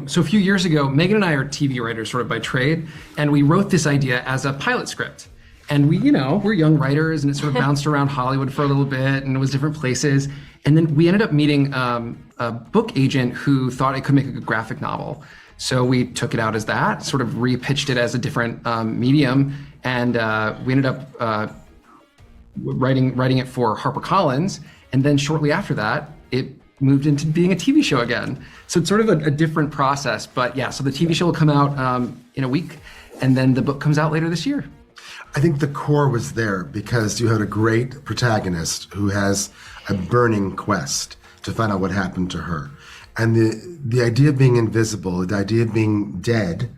So a few years ago, Megan and I are TV writers sort of by trade, and we wrote this idea as a pilot script. And we're young writers, and it sort of bounced around Hollywood for a little bit, and it was different places. And then we ended up meeting a book agent who thought it could make a good graphic novel. So we took it out as that, sort of repitched it as a different medium, and we ended up writing it for HarperCollins. And then shortly after that, it moved into being a TV show again. So it's sort of a different process. But yeah, so the TV show will come out in a week, and then the book comes out later this year. I think the core was there because you had a great protagonist who has a burning quest to find out what happened to her. And the idea of being invisible, the idea of being dead,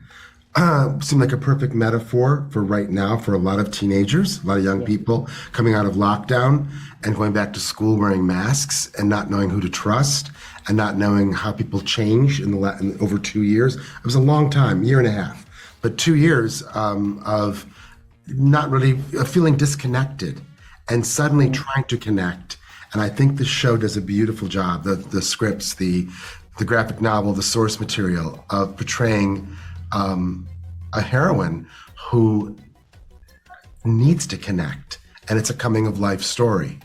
seemed like a perfect metaphor for right now for a lot of teenagers, a lot of young people coming out of lockdown and going back to school wearing masks and not knowing who to trust and not knowing how people change in over 2 years. It was a long time, year and a half, but 2 years of not really feeling disconnected and suddenly trying to connect. And I think the show does a beautiful job, the scripts, the graphic novel, the source material of portraying a heroine who needs to connect. And it's a coming of life story,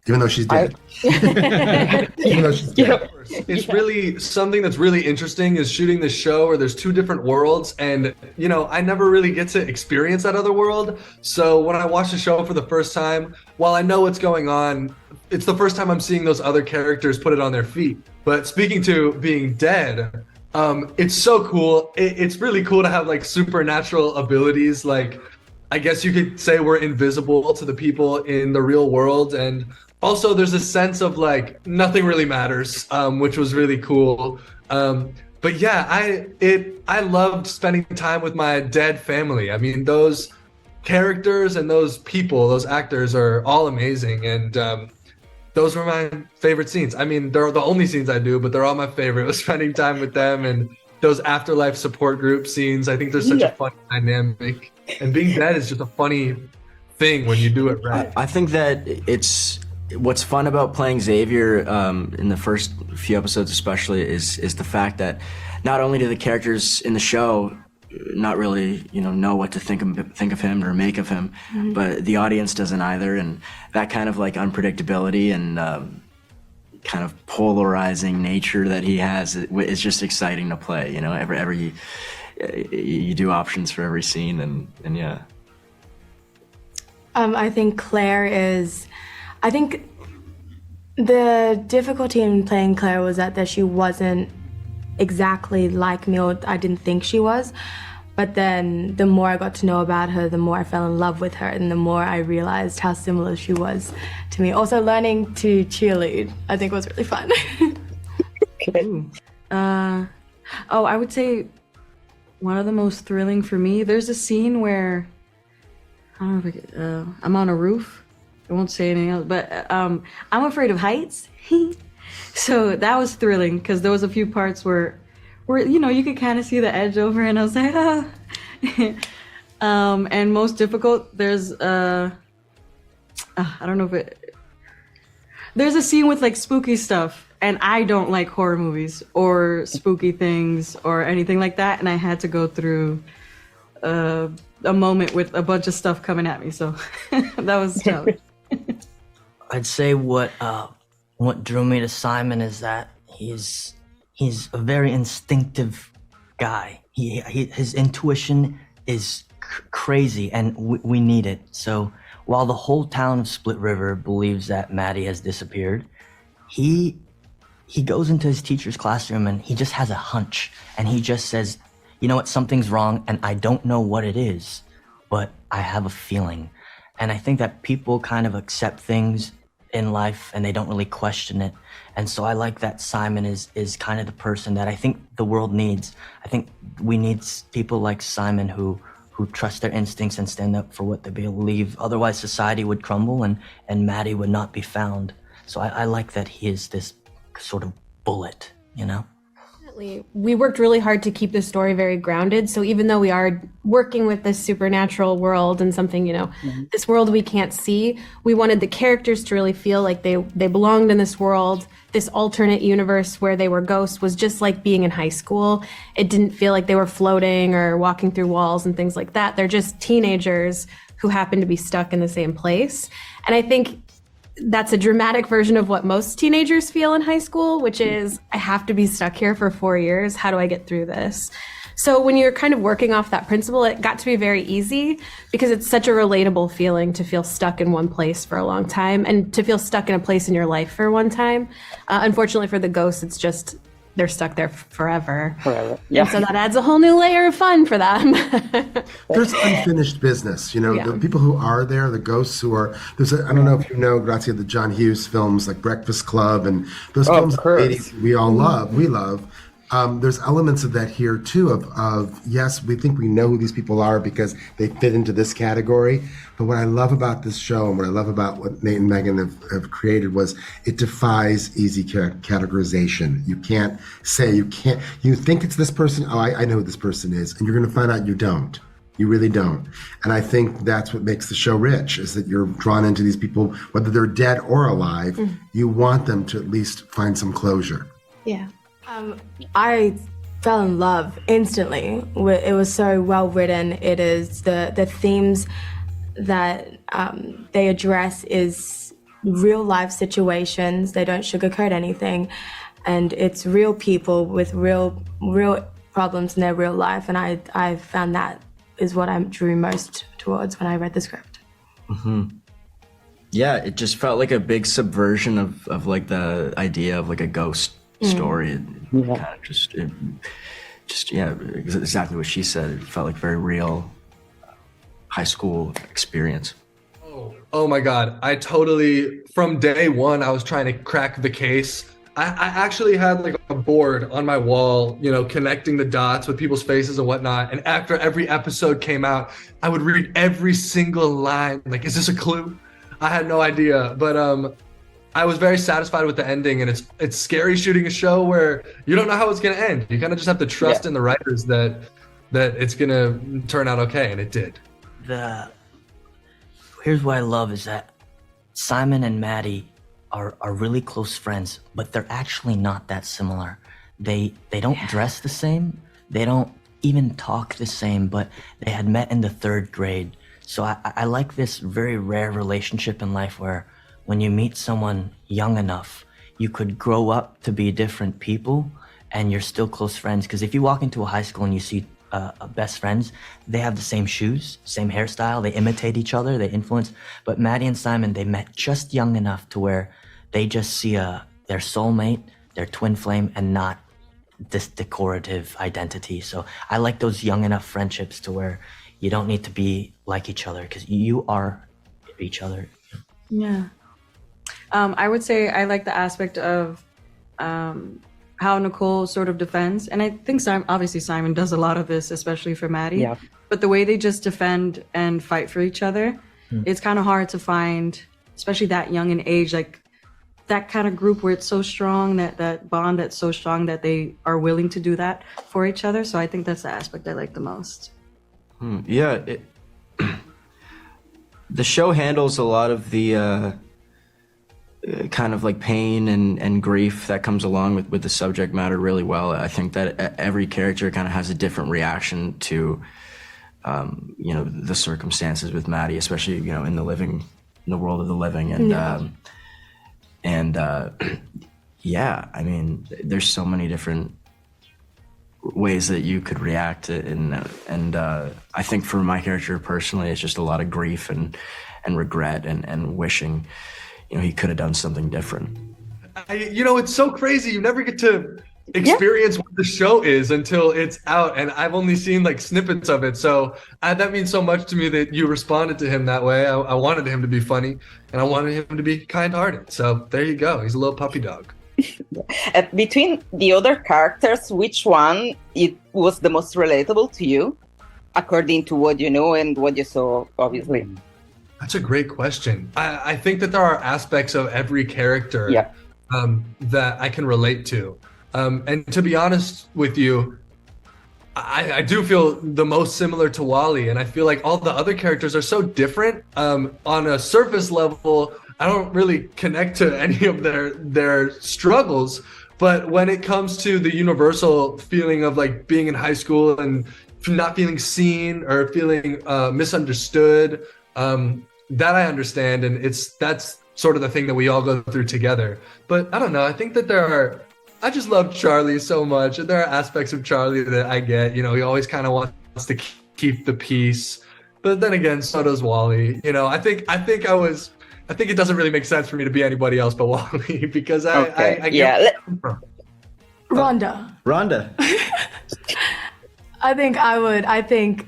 even though she's dead. Even though she's dead. It's really something that's really interesting is shooting this show where there's two different worlds, and I never really get to experience that other world. So when I watch the show for the first time, while I know what's going on, it's the first time I'm seeing those other characters put it on their feet. But speaking to being dead, it's so cool. It's really cool to have like supernatural abilities. Like, I guess you could say we're invisible to the people in the real world, and also there's a sense of like nothing really matters, which was really cool. But yeah, I loved spending time with my dead family. I mean, those characters and those people, those actors are all amazing, and those were my favorite scenes. I mean, they're the only scenes I do, but they're all my favorite. Was spending time with them and those afterlife support group scenes. I think there's such a fun dynamic, and being dead is just a funny thing when you do it right. I think that it's what's fun about playing Xavier in the first few episodes especially is the fact that not only do the characters in the show not really know what to think of him or make of him, but the audience doesn't either, and that kind of like unpredictability and kind of polarizing nature that he has is just exciting to play. Every you do options for every scene, and yeah. I think Claire is. I think the difficulty in playing Claire was that she wasn't exactly like me, or I didn't think she was. But then the more I got to know about her, the more I fell in love with her, and the more I realized how similar she was to me. Also, learning to cheerlead, I think, was really fun. I would say one of the most thrilling for me, there's a scene where, I don't know if I'm on a roof. I won't say anything else, but I'm afraid of heights. So that was thrilling because there was a few parts where you could kind of see the edge over, and I was like, ah. And most difficult, there's I don't know if there's a scene with like spooky stuff, and I don't like horror movies or spooky things or anything like that, and I had to go through a moment with a bunch of stuff coming at me, so that was a challenge. I'd say what drew me to Simon is that he's a very instinctive guy. His intuition is crazy, and we need it. So while the whole town of Split River believes that Maddie has disappeared, he goes into his teacher's classroom and he just has a hunch, and he just says, you know what, something's wrong, and I don't know what it is, but I have a feeling. And I think that people kind of accept things in life and they don't really question it. And so I like that Simon is kind of the person that I think the world needs. I think we need people like Simon who trust their instincts and stand up for what they believe. Otherwise society would crumble and Maddie would not be found. So I like that he is this sort of bullet, We worked really hard to keep the story very grounded. So even though we are working with this supernatural world and something, this world we can't see, we wanted the characters to really feel like they belonged in this world. This alternate universe where they were ghosts was just like being in high school. It didn't feel like they were floating or walking through walls and things like that. They're just teenagers who happen to be stuck in the same place. And I think that's a dramatic version of what most teenagers feel in high school, which is, I have to be stuck here for 4 years. How do I get through this? So when you're kind of working off that principle, it got to be very easy because it's such a relatable feeling to feel stuck in one place for a long time and to feel stuck in a place in your life for one time. Unfortunately for the ghosts, it's just they're stuck there forever. Yeah. And so that adds a whole new layer of fun for them. There's unfinished business, the people who are there, the ghosts who are, I don't know if you know, Grazia, the John Hughes films like Breakfast Club and those films of the 80s we all love, there's elements of that here too of yes, we think we know who these people are because they fit into this category. But what I love about this show and what I love about what Nate and Megan have created was it defies easy categorization. You can't say, you think it's this person, I know who this person is, and you're going to find out you don't. You really don't. And I think that's what makes the show rich, is that you're drawn into these people, whether they're dead or alive, you want them to at least find some closure. Yeah. I fell in love instantly. It was so well written. It is the themes that they address is real life situations. They don't sugarcoat anything, and it's real people with real problems in their real life. And I found that is what I drew most towards when I read the script. Mm-hmm. Yeah, it just felt like a big subversion of like the idea of like a ghost story. It kind of just exactly what she said. It felt like very real high school experience. Oh my God. I totally, from day one, I was trying to crack the case. I actually had like a board on my wall, connecting the dots with people's faces and whatnot. And after every episode came out, I would read every single line. Like, is this a clue? I had no idea. But I was very satisfied with the ending, and it's scary shooting a show where you don't know how it's gonna end. You kind of just have to trust in the writers that it's gonna turn out okay, and it did. Here's what I love is that Simon and Maddie are really close friends, but they're actually not that similar. They don't dress the same. They don't even talk the same, but they had met in the 3rd grade. So I like this very rare relationship in life where when you meet someone young enough, you could grow up to be different people and you're still close friends. Because if you walk into a high school and you see best friends, they have the same shoes, same hairstyle, they imitate each other, they influence. But Maddie and Simon, they met just young enough to where they just see their soulmate, their twin flame, and not this decorative identity. So I like those young enough friendships to where you don't need to be like each other because you are each other. Yeah. I would say I like the aspect of how Nicole sort of defends. And I think obviously Simon does a lot of this, especially for Maddie. Yeah. But the way they just defend and fight for each other, it's kind of hard to find, especially that young in age, like that kind of group where it's so strong, that bond that's so strong that they are willing to do that for each other. So I think that's the aspect I like the most. Yeah. The show handles a lot of the kind of like pain and grief that comes along with the subject matter really well. I think that every character kind of has a different reaction to, the circumstances with Maddie, especially, in the world of the living. And yeah, I mean, there's so many different ways that you could react and I think for my character personally, it's just a lot of grief and regret and wishing, he could have done something different. It's so crazy. You never get to experience what the show is until it's out, and I've only seen like snippets of it. So that means so much to me that you responded to him that way. I wanted him to be funny, and I wanted him to be kind-hearted. So there you go. He's a little puppy dog. Between the other characters, which one it was the most relatable to you, according to what you know and what you saw, obviously? That's a great question. I think that there are aspects of every character that I can relate to. And to be honest with you, I do feel the most similar to Wally, and I feel like all the other characters are so different. On a surface level, I don't really connect to any of their struggles, but when it comes to the universal feeling of like being in high school and not feeling seen or feeling misunderstood, that I understand, and that's sort of the thing that we all go through together. But I don't know, I think that I just love Charlie so much. And there are aspects of Charlie that I get. You know, he always kind of wants to keep the peace. But then again, so does Wally. You know, I think it doesn't really make sense for me to be anybody else but Wally because I get where I'm from. Rhonda. I think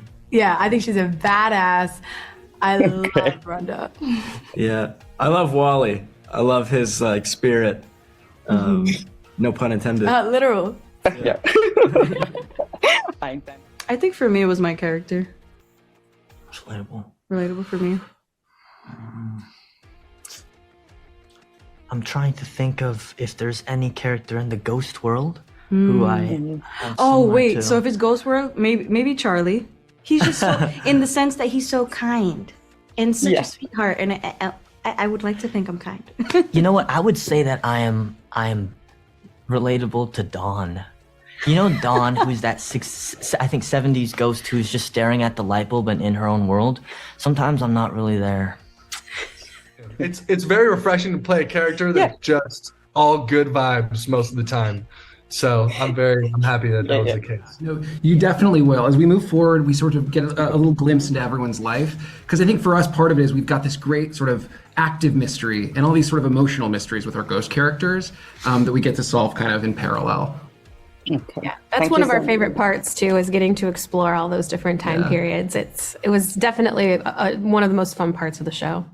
she's a badass. I love Rhonda. Yeah, I love Wally. I love his like spirit. No pun intended. Literal. Yeah. I think for me it was my character. Relatable For me. I'm trying to think of if there's any character in the ghost world who I. Oh wait, so if it's Ghost World, maybe Charlie. He's just so, in the sense that he's so kind and such a sweetheart, and I would like to think I'm kind. You know what? I would say that I am relatable to Dawn. You know Dawn, who's that 70s ghost who's just staring at the light bulb and in her own world. Sometimes I'm not really there. It's very refreshing to play a character that's just all good vibes most of the time. So I'm happy that was the case. No, you definitely will. As we move forward, we sort of get a little glimpse into everyone's life. Because I think for us, part of it is we've got this great sort of active mystery and all these sort of emotional mysteries with our ghost characters that we get to solve kind of in parallel. Okay. Yeah, that's one of our favorite parts too, is getting to explore all those different time periods. It was definitely one of the most fun parts of the show.